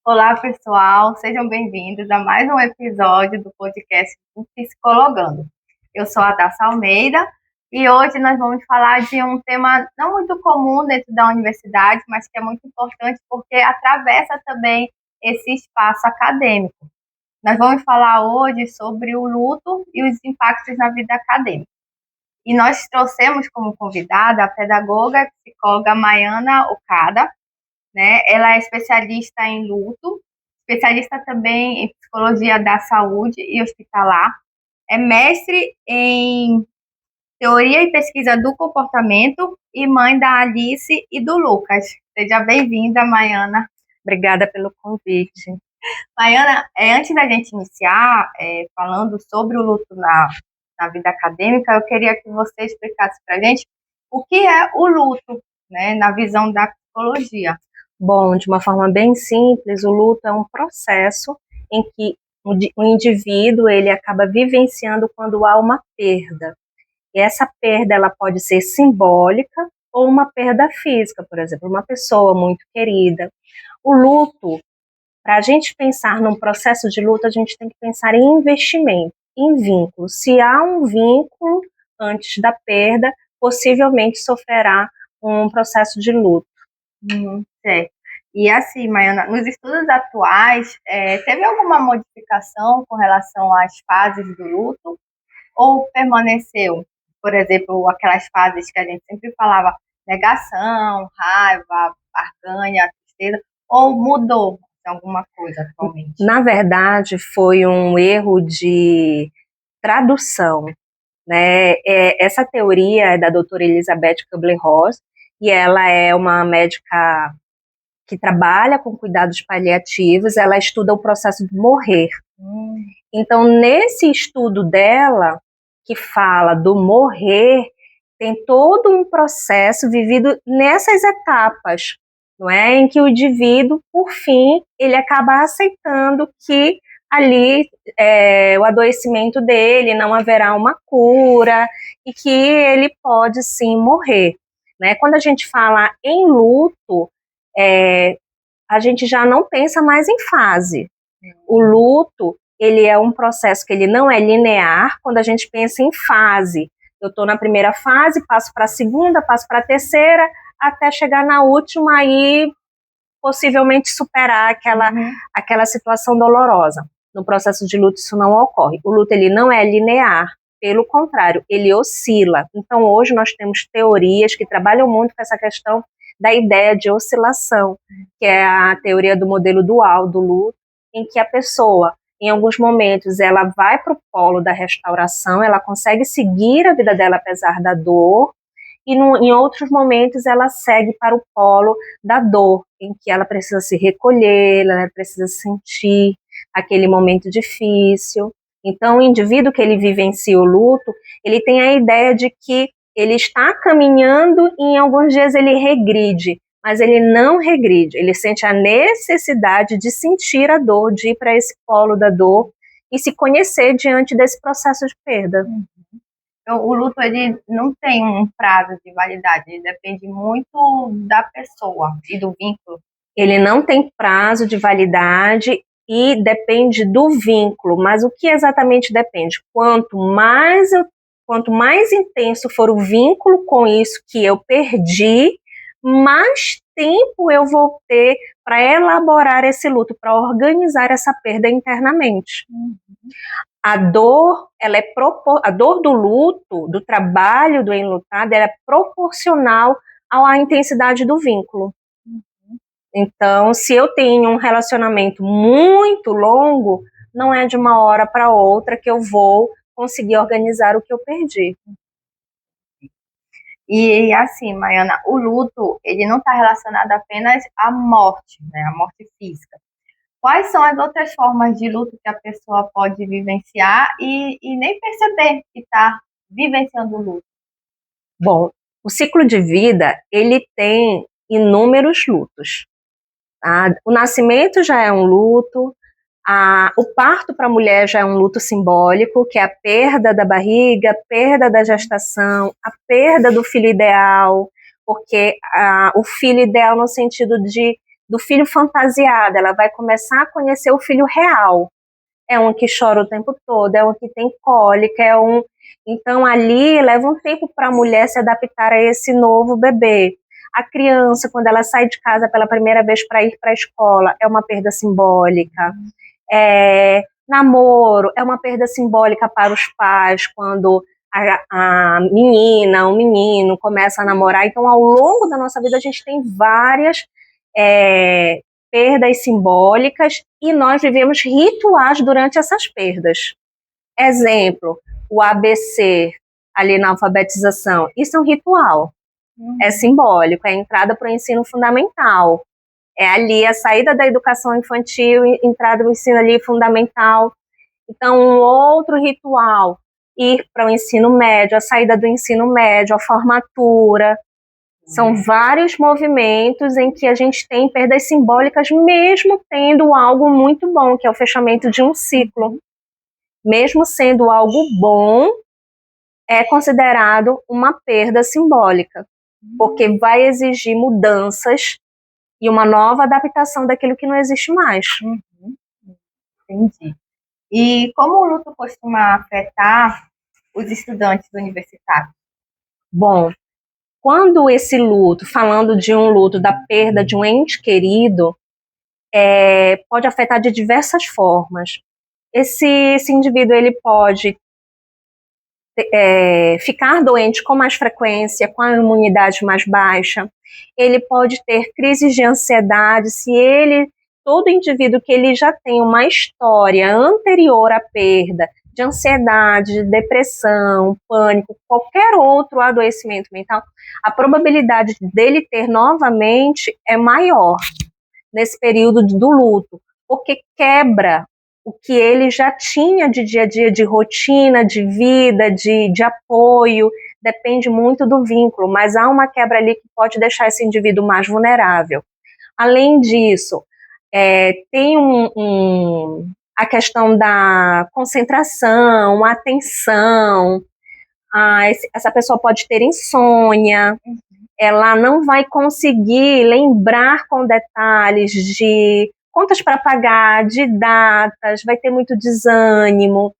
Olá, pessoal, sejam bem-vindos a mais um episódio do podcast do Psicologando. Eu sou a Daça Almeida e hoje nós vamos falar de um tema não muito comum dentro da universidade, mas que é muito importante porque atravessa também esse espaço acadêmico. Nós vamos falar hoje sobre o luto e os impactos na vida acadêmica. E nós trouxemos como convidada a pedagoga e psicóloga Maiana Okada, né? Ela é especialista em luto, especialista também em psicologia da saúde e hospitalar, é mestre em teoria e pesquisa do comportamento e mãe da Alice e do Lucas. Seja bem-vinda, Maiana. Obrigada pelo convite. Maiana, antes da gente iniciar falando sobre o luto na vida acadêmica, eu queria que você explicasse para a gente o que é o luto, né, na visão da psicologia. Bom, de uma forma bem simples, o luto é um processo em que o indivíduo ele acaba vivenciando quando há uma perda. E essa perda ela pode ser simbólica ou uma perda física, por exemplo, uma pessoa muito querida. O luto, para a gente pensar num processo de luto, a gente tem que pensar em investimento, em vínculo. Se há um vínculo antes da perda, possivelmente sofrerá um processo de luto. Certo. E assim, Maiana, nos estudos atuais, teve alguma modificação com relação às fases do luto? Ou permaneceu, por exemplo, aquelas fases que a gente sempre falava, negação, raiva, barganha, tristeza, ou mudou alguma coisa atualmente? Na verdade, foi um erro de tradução, né? Essa teoria é da doutora Elizabeth Kubler-Ross, e ela é uma médica que trabalha com cuidados paliativos, ela estuda o processo de morrer. Então, nesse estudo dela, que fala do morrer, tem todo um processo vivido nessas etapas, não é? Em que o indivíduo, por fim, ele acaba aceitando que ali o adoecimento dele não haverá uma cura e que ele pode sim morrer, né? Quando a gente fala em luto, a gente já não pensa mais em fase. O luto, ele é um processo que ele não é linear. Quando a gente pensa em fase, eu estou na primeira fase, passo para a segunda, passo para a terceira, até chegar na última e possivelmente superar aquela situação dolorosa. No processo de luto isso não ocorre. O luto ele não é linear, pelo contrário, ele oscila. Então hoje nós temos teorias que trabalham muito com essa questão da ideia de oscilação, que é a teoria do modelo dual do luto, em que a pessoa, em alguns momentos, ela vai para o polo da restauração, ela consegue seguir a vida dela apesar da dor, e em outros momentos ela segue para o polo da dor, em que ela precisa se recolher, ela precisa sentir aquele momento difícil. Então, o indivíduo que ele vivencia o luto, ele tem a ideia de que ele está caminhando e em alguns dias ele regride, mas ele não regride, ele sente a necessidade de sentir a dor, de ir para esse polo da dor e se conhecer diante desse processo de perda. Então, o luto ele não tem um prazo de validade, ele depende muito da pessoa e do vínculo. Ele não tem prazo de validade e depende do vínculo, mas o que exatamente depende? Quanto mais intenso for o vínculo com isso que eu perdi, mais tempo eu vou ter para elaborar esse luto, para organizar essa perda internamente. A dor, a dor do luto, do trabalho do enlutado, ela é proporcional à intensidade do vínculo. Então, se eu tenho um relacionamento muito longo, não é de uma hora para outra que eu vou conseguir organizar o que eu perdi. E assim, Maiana, o luto, ele não está relacionado apenas à morte, né, à morte física. Quais são as outras formas de luto que a pessoa pode vivenciar e nem perceber que está vivenciando o luto? Bom, o ciclo de vida, ele tem inúmeros lutos. O nascimento já é um luto, o parto para a mulher já é um luto simbólico, que é a perda da barriga, a perda da gestação, a perda do filho ideal, porque o filho ideal no sentido do filho fantasiado, ela vai começar a conhecer o filho real. É um que chora o tempo todo, é um que tem cólica, Então, ali leva um tempo para a mulher se adaptar a esse novo bebê. A criança, quando ela sai de casa pela primeira vez para ir para a escola, é uma perda simbólica. Namoro é uma perda simbólica para os pais, quando a menina, o menino começa a namorar. Então, ao longo da nossa vida, a gente tem várias perdas simbólicas e nós vivemos rituais durante essas perdas. Exemplo, o ABC, ali na alfabetização, isso é um ritual, é simbólico, é a entrada para o ensino fundamental, é ali a saída da educação infantil, entrada no ensino ali fundamental. Então, um outro ritual, ir para o ensino médio, a saída do ensino médio, a formatura. São vários movimentos em que a gente tem perdas simbólicas, mesmo tendo algo muito bom, que é o fechamento de um ciclo. Mesmo sendo algo bom, é considerado uma perda simbólica, porque vai exigir mudanças e uma nova adaptação daquilo que não existe mais. Entendi. E como o luto costuma afetar os estudantes universitários? Bom, quando esse luto, falando de um luto da perda de um ente querido, pode afetar de diversas formas. Esse indivíduo ele pode ficar doente com mais frequência, com a imunidade mais baixa, ele pode ter crises de ansiedade, todo indivíduo que ele já tem uma história anterior à perda, de ansiedade, de depressão, pânico, qualquer outro adoecimento mental, a probabilidade dele ter novamente é maior nesse período do luto, porque quebra o que ele já tinha de dia a dia, de rotina, de vida, de apoio, depende muito do vínculo, mas há uma quebra ali que pode deixar esse indivíduo mais vulnerável. Além disso, tem a questão da concentração, atenção, essa pessoa pode ter insônia, ela não vai conseguir lembrar com detalhes de contas para pagar, de datas, vai ter muito desânimo,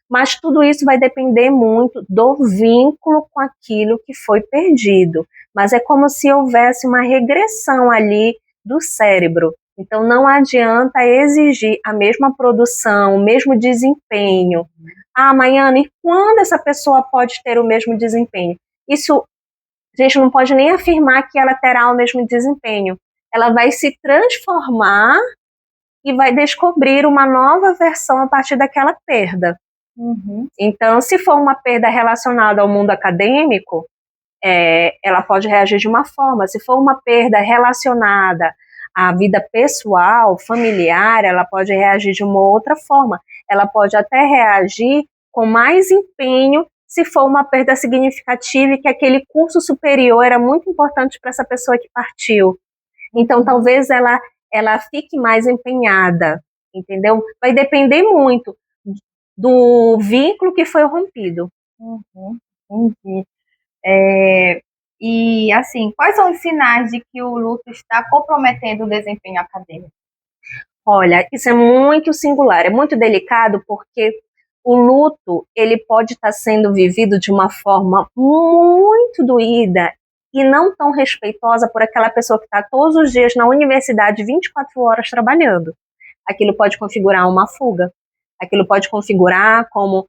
mas tudo isso vai depender muito do vínculo com aquilo que foi perdido. Mas é como se houvesse uma regressão ali do cérebro. Então não adianta exigir a mesma produção, o mesmo desempenho. Maiana, e quando essa pessoa pode ter o mesmo desempenho? Isso, a gente não pode nem afirmar que ela terá o mesmo desempenho. Ela vai se transformar e vai descobrir uma nova versão a partir daquela perda. Então, se for uma perda relacionada ao mundo acadêmico, ela pode reagir de uma forma. Se for uma perda relacionada à vida pessoal, familiar, ela pode reagir de uma outra forma. Ela pode até reagir com mais empenho se for uma perda significativa e que aquele curso superior era muito importante para essa pessoa que partiu. Então, talvez ela fique mais empenhada, entendeu? Vai depender muito do vínculo que foi rompido. Entendi. E, assim, quais são os sinais de que o luto está comprometendo o desempenho acadêmico? Olha, isso é muito singular, é muito delicado, porque o luto, ele pode estar sendo vivido de uma forma muito doída e não tão respeitosa por aquela pessoa que está todos os dias na universidade 24 horas trabalhando. Aquilo pode configurar uma fuga, aquilo pode configurar como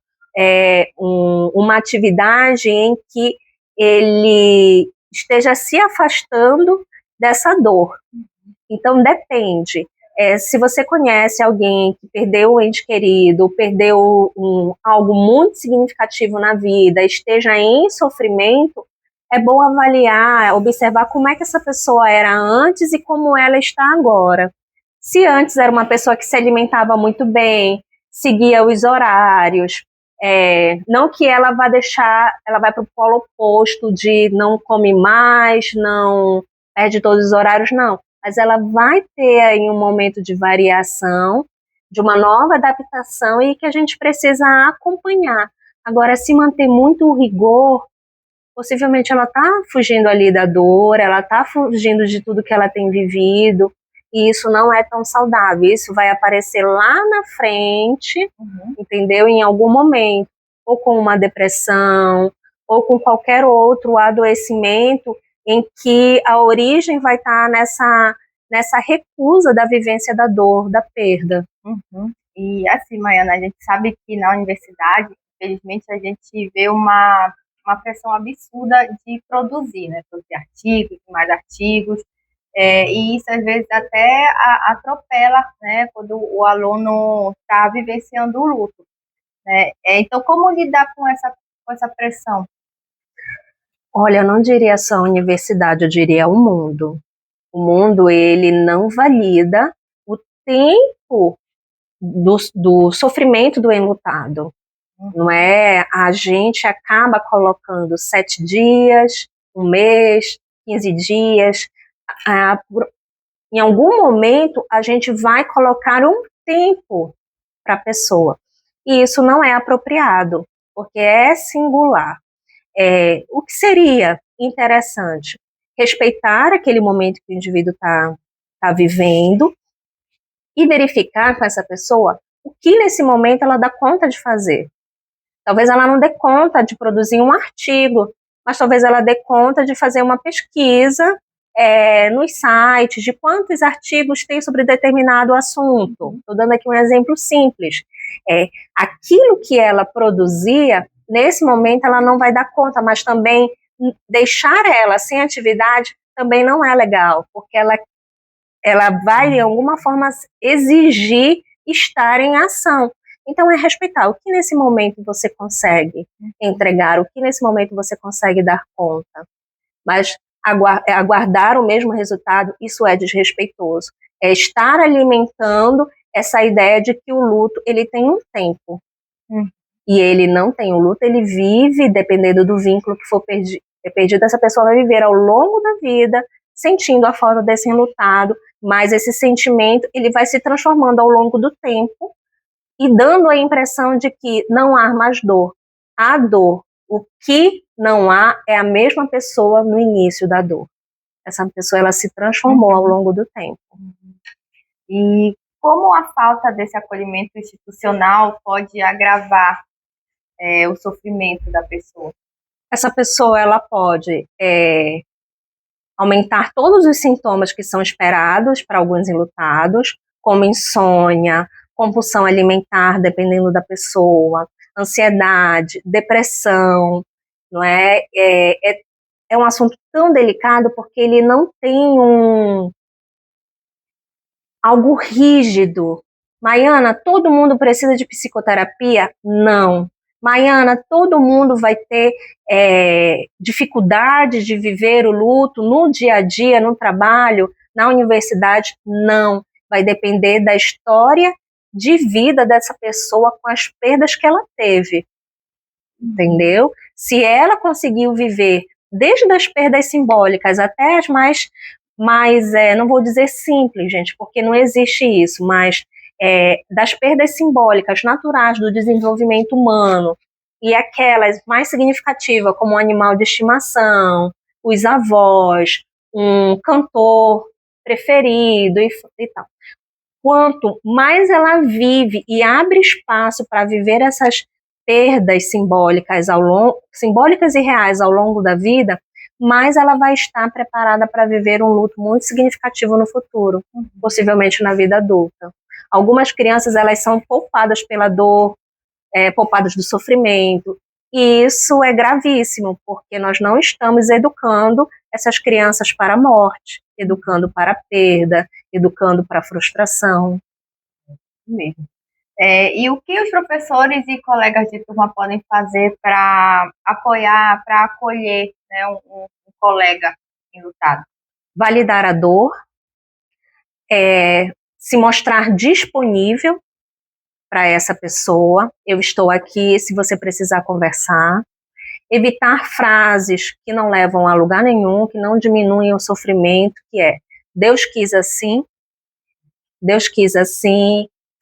uma atividade em que ele esteja se afastando dessa dor. Então, depende. Se você conhece alguém que perdeu um ente querido, perdeu algo muito significativo na vida, esteja em sofrimento, é bom avaliar, observar como é que essa pessoa era antes e como ela está agora. Se antes era uma pessoa que se alimentava muito bem, seguia os horários, não que ela vá ela vai para o polo oposto de não come mais, não perde todos os horários, não. Mas ela vai ter aí um momento de variação, de uma nova adaptação e que a gente precisa acompanhar. Agora, se manter muito o rigor, possivelmente ela está fugindo ali da dor, ela está fugindo de tudo que ela tem vivido, e isso não é tão saudável. Isso vai aparecer lá na frente, entendeu? Em algum momento, ou com uma depressão, ou com qualquer outro adoecimento em que a origem vai estar nessa recusa da vivência da dor, da perda. E assim, Maiana, a gente sabe que na universidade, infelizmente, a gente vê uma pressão absurda de produzir, né? Produzir artigos, mais artigos, e isso às vezes até atropela, né? Quando o aluno está vivenciando o luto, né? Então, como lidar com essa pressão? Olha, eu não diria só a universidade, eu diria o mundo. O mundo, ele não valida o tempo do sofrimento do enlutado. Não é? A gente acaba colocando 7 dias, 1 mês, 15 dias. Em algum momento, a gente vai colocar um tempo para a pessoa. E isso não é apropriado, porque é singular. O que seria interessante? Respeitar aquele momento que o indivíduo está vivendo e verificar com essa pessoa o que nesse momento ela dá conta de fazer. Talvez ela não dê conta de produzir um artigo, mas talvez ela dê conta de fazer uma pesquisa nos sites, de quantos artigos tem sobre determinado assunto. Estou dando aqui um exemplo simples. Aquilo que ela produzia, nesse momento ela não vai dar conta, mas também deixar ela sem atividade também não é legal, porque ela vai, de alguma forma, exigir estar em ação. Então, é respeitar o que nesse momento você consegue entregar, o que nesse momento você consegue dar conta. Mas aguardar o mesmo resultado, isso é desrespeitoso. É estar alimentando essa ideia de que o luto, ele tem um tempo. E ele não tem o luto, ele vive, dependendo do vínculo que for perdido, essa pessoa vai viver ao longo da vida, sentindo a falta desse enlutado, mas esse sentimento, ele vai se transformando ao longo do tempo, e dando a impressão de que não há mais dor. Há dor. O que não há é a mesma pessoa no início da dor. Essa pessoa, ela se transformou ao longo do tempo. E como a falta desse acolhimento institucional pode agravar o sofrimento da pessoa? Essa pessoa, ela pode aumentar todos os sintomas que são esperados para alguns enlutados, como insônia, compulsão alimentar, dependendo da pessoa, ansiedade, depressão, não é? É um assunto tão delicado porque ele não tem algo rígido. Maiana, todo mundo precisa de psicoterapia? Não. Maiana, todo mundo vai ter dificuldade de viver o luto no dia a dia, no trabalho, na universidade? Não. Vai depender da história de vida dessa pessoa com as perdas que ela teve. Entendeu? Se ela conseguiu viver desde as perdas simbólicas até as mais não vou dizer simples, gente, porque não existe isso, mas das perdas simbólicas naturais do desenvolvimento humano e aquelas mais significativas, como um animal de estimação, os avós, um cantor preferido e tal. Quanto mais ela vive e abre espaço para viver essas perdas simbólicas e reais ao longo da vida, mais ela vai estar preparada para viver um luto muito significativo no futuro, possivelmente na vida adulta. Algumas crianças, elas são poupadas pela dor, poupadas do sofrimento, e isso é gravíssimo, porque nós não estamos educando essas crianças para a morte, educando para a perda, educando para a frustração. Mesmo. E o que os professores e colegas de turma podem fazer para apoiar, para acolher, né, um colega enlutado? Validar a dor, se mostrar disponível para essa pessoa. Eu estou aqui se você precisar conversar. Evitar frases que não levam a lugar nenhum, que não diminuem o sofrimento, que é Deus quis assim,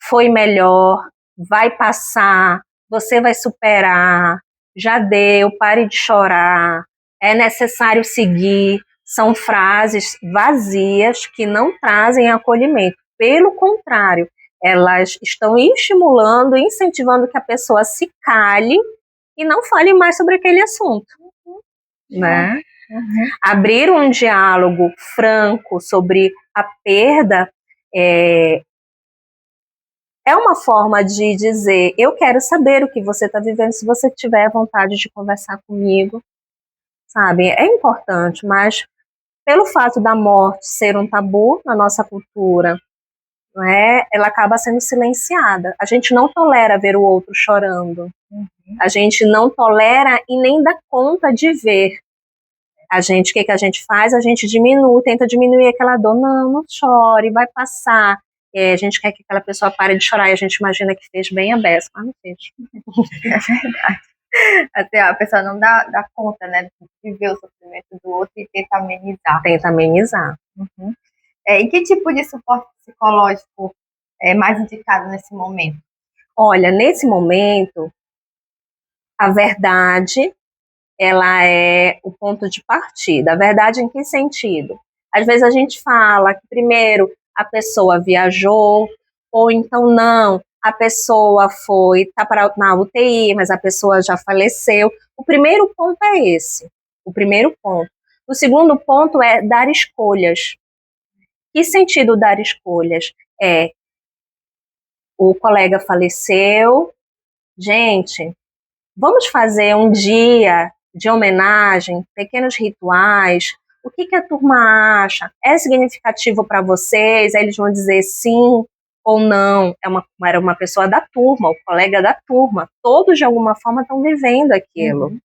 foi melhor, vai passar, você vai superar, já deu, pare de chorar, é necessário seguir. são frases vazias que não trazem acolhimento. Pelo contrário, elas estão estimulando, incentivando que a pessoa se cale e não fale mais sobre aquele assunto, né? Abrir um diálogo franco sobre a perda é uma forma de dizer, eu quero saber o que você está vivendo, se você tiver vontade de conversar comigo, sabe? É importante, mas pelo fato da morte ser um tabu na nossa cultura, né, ela acaba sendo silenciada. A gente não tolera ver o outro chorando. A gente não tolera e nem dá conta de ver. O que a gente faz? A gente tenta diminuir aquela dor. Não chore, vai passar. A gente quer que aquela pessoa pare de chorar e a gente imagina que fez bem a beça, mas não fez. É verdade. Até a pessoa não dá conta, né, de ver o sofrimento do outro e tenta amenizar. Tenta amenizar. E que tipo de suporte psicológico é mais indicado nesse momento? Olha, nesse momento, a verdade, ela é o ponto de partida. A verdade em que sentido? Às vezes a gente fala que primeiro a pessoa viajou, ou então não, a pessoa está na UTI, mas a pessoa já faleceu. O primeiro ponto é esse, o primeiro ponto. O segundo ponto é dar escolhas. Que sentido dar escolhas? O colega faleceu, gente, vamos fazer um dia de homenagem, pequenos rituais. O que a turma acha? É significativo para vocês? Aí eles vão dizer sim ou não. Era uma pessoa da turma, o colega da turma. Todos, de alguma forma, estão vivendo aquilo.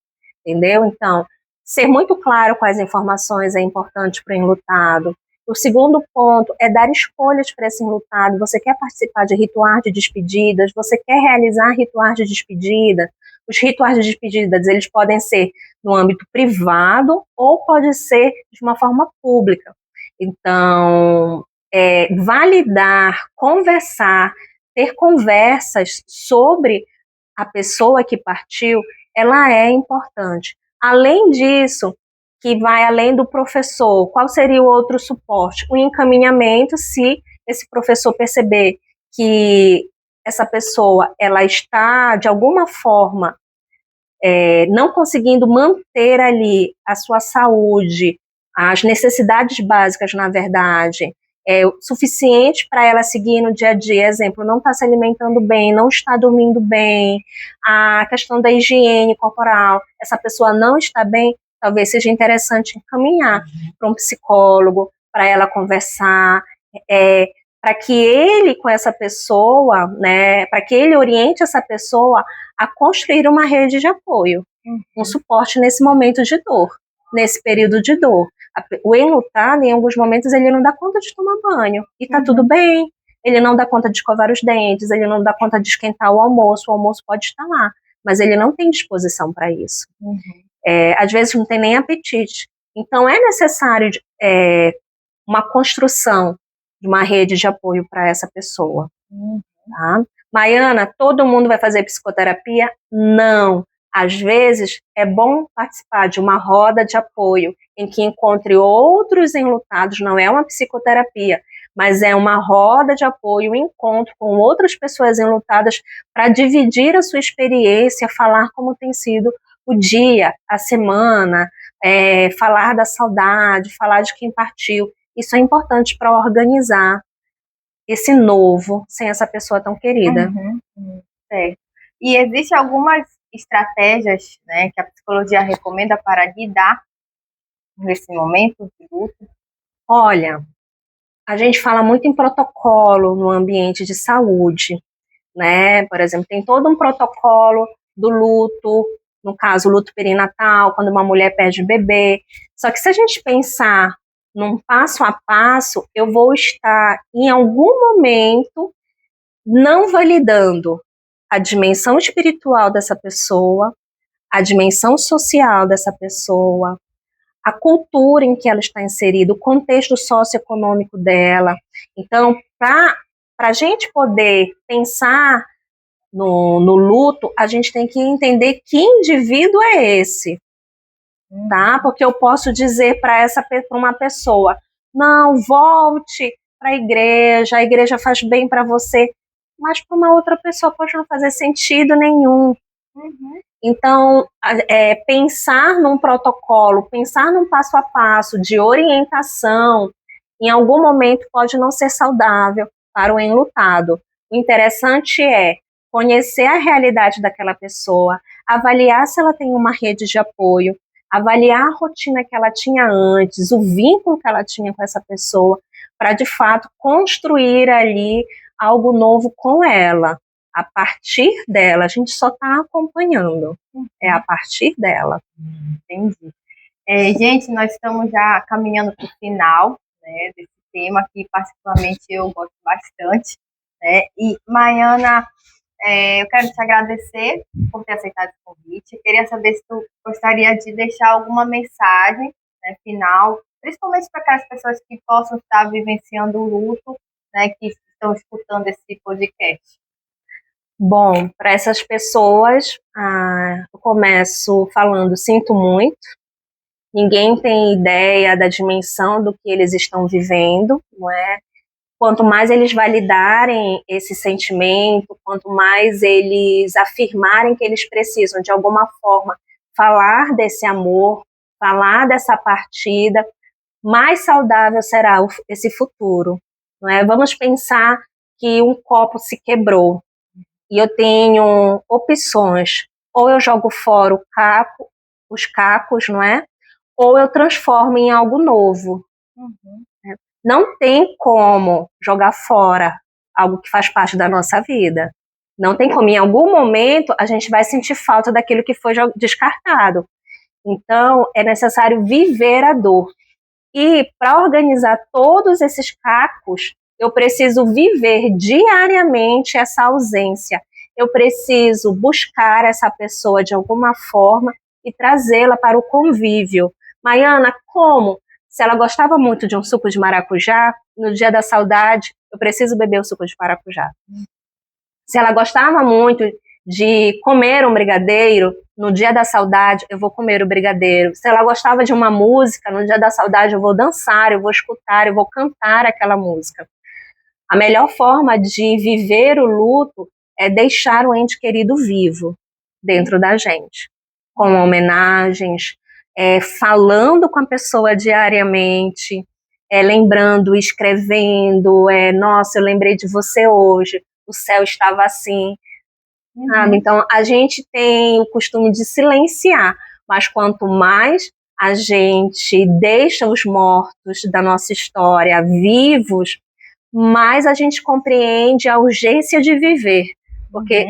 Entendeu? Então, ser muito claro com as informações é importante para o enlutado. O segundo ponto é dar escolhas para esse enlutado. Você quer participar de rituais de despedidas? Você quer realizar rituais de despedida? Os rituais de despedidas, eles podem ser no âmbito privado ou pode ser de uma forma pública. Então, validar, conversar, ter conversas sobre a pessoa que partiu, ela é importante. Além disso, que vai além do professor, qual seria o outro suporte? O encaminhamento, se esse professor perceber que essa pessoa ela está, de alguma forma, não conseguindo manter ali a sua saúde, as necessidades básicas, na verdade, é o suficiente para ela seguir no dia a dia. Exemplo, não está se alimentando bem, não está dormindo bem, a questão da higiene corporal, essa pessoa não está bem, talvez seja interessante encaminhar para um psicólogo, para ela conversar, para que ele com essa pessoa, né, para que ele oriente essa pessoa a construir uma rede de apoio, um suporte nesse momento de dor, nesse período de dor. O enlutado, em alguns momentos, ele não dá conta de tomar banho, e tá tudo bem. Ele não dá conta de escovar os dentes, ele não dá conta de esquentar o almoço pode estar lá, mas ele não tem disposição para isso. Às vezes não tem nem apetite. Então é necessário uma construção de uma rede de apoio para essa pessoa. Tá? Maiana, todo mundo vai fazer psicoterapia? Não. Às vezes é bom participar de uma roda de apoio em que encontre outros enlutados, não é uma psicoterapia, mas é uma roda de apoio, um encontro com outras pessoas enlutadas para dividir a sua experiência, falar como tem sido o dia, a semana, falar da saudade, falar de quem partiu. Isso é importante para organizar esse novo sem essa pessoa tão querida. Certo. E existem algumas estratégias, né, que a psicologia recomenda para lidar nesse momento de luto? Olha, a gente fala muito em protocolo no ambiente de saúde, né? Por exemplo, tem todo um protocolo do luto, no caso, o luto perinatal, quando uma mulher perde o bebê. Só que se a gente pensar num passo a passo, eu vou estar, em algum momento, não validando a dimensão espiritual dessa pessoa, a dimensão social dessa pessoa, a cultura em que ela está inserida, o contexto socioeconômico dela. Então, para a gente poder pensar no luto, a gente tem que entender que indivíduo é esse. tá? Porque eu posso dizer para uma pessoa, não, volte para a igreja faz bem para você, mas para uma outra pessoa pode não fazer sentido nenhum. Então, pensar num protocolo, pensar num passo a passo de orientação, em algum momento pode não ser saudável para o enlutado. O interessante é conhecer a realidade daquela pessoa, avaliar se ela tem uma rede de apoio, avaliar a rotina que ela tinha antes, o vínculo que ela tinha com essa pessoa, para de fato construir ali algo novo com ela. A partir dela, a gente só está acompanhando. É a partir dela. Entendi. Gente, nós estamos já caminhando para o final, né, desse tema que particularmente eu gosto bastante, né? E Maiana, eu quero te agradecer por ter aceitado esse convite. Queria saber se tu gostaria de deixar alguma mensagem, né, final, principalmente para aquelas pessoas que possam estar vivenciando o luto, né, que estão escutando esse podcast. Bom, para essas pessoas, eu começo falando, sinto muito. Ninguém tem ideia da dimensão do que eles estão vivendo, não é? Quanto mais eles validarem esse sentimento, quanto mais eles afirmarem que eles precisam, de alguma forma, falar desse amor, falar dessa partida, mais saudável será esse futuro. Não é? Vamos pensar que um copo se quebrou e eu tenho opções. Ou eu jogo fora os cacos, não é? Ou eu transformo em algo novo. Não tem como jogar fora algo que faz parte da nossa vida. Não tem como. Em algum momento, a gente vai sentir falta daquilo que foi descartado. Então, é necessário viver a dor. E para organizar todos esses cacos, eu preciso viver diariamente essa ausência. Eu preciso buscar essa pessoa de alguma forma e trazê-la para o convívio. Maiana, como? Se ela gostava muito de um suco de maracujá, no dia da saudade, eu preciso beber o suco de maracujá. Se ela gostava muito de comer um brigadeiro, no dia da saudade eu vou comer o brigadeiro. Se ela gostava de uma música, no dia da saudade eu vou dançar, eu vou escutar, eu vou cantar aquela música. A melhor forma de viver o luto é deixar o ente querido vivo dentro da gente, com homenagens, falando com a pessoa diariamente, lembrando, escrevendo, nossa, eu lembrei de você hoje, o céu estava assim. Então, a gente tem o costume de silenciar, mas quanto mais a gente deixa os mortos da nossa história vivos, mais a gente compreende a urgência de viver, porque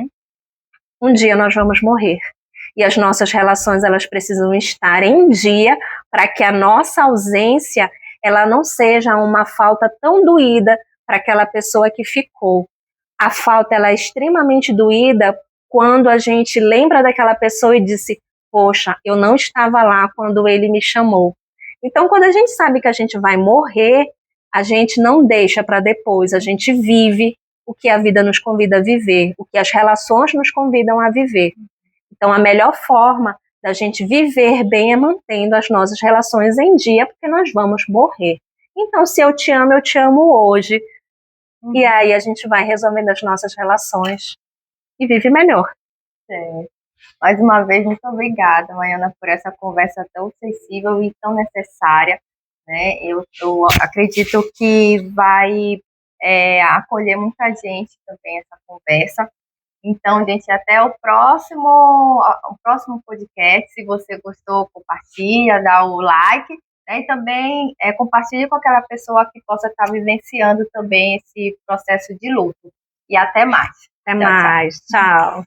um dia nós vamos morrer. E as nossas relações, elas precisam estar em dia para que a nossa ausência, ela não seja uma falta tão doída para aquela pessoa que ficou. A falta, ela é extremamente doída quando a gente lembra daquela pessoa e disse, poxa, eu não estava lá quando ele me chamou. Então, quando a gente sabe que a gente vai morrer, a gente não deixa para depois, a gente vive o que a vida nos convida a viver, o que as relações nos convidam a viver. Então, a melhor forma da gente viver bem é mantendo as nossas relações em dia, porque nós vamos morrer. Então, se eu te amo hoje. E aí a gente vai resolvendo as nossas relações e vive melhor. Mais uma vez, muito obrigada, Maiana, por essa conversa tão sensível e tão necessária. Né? Eu acredito que vai acolher muita gente também essa conversa. Então, gente, até o próximo podcast. Se você gostou, compartilha, dá o like, né? E também compartilhe com aquela pessoa que possa estar vivenciando também esse processo de luto. E até mais. Até mais. Tchau.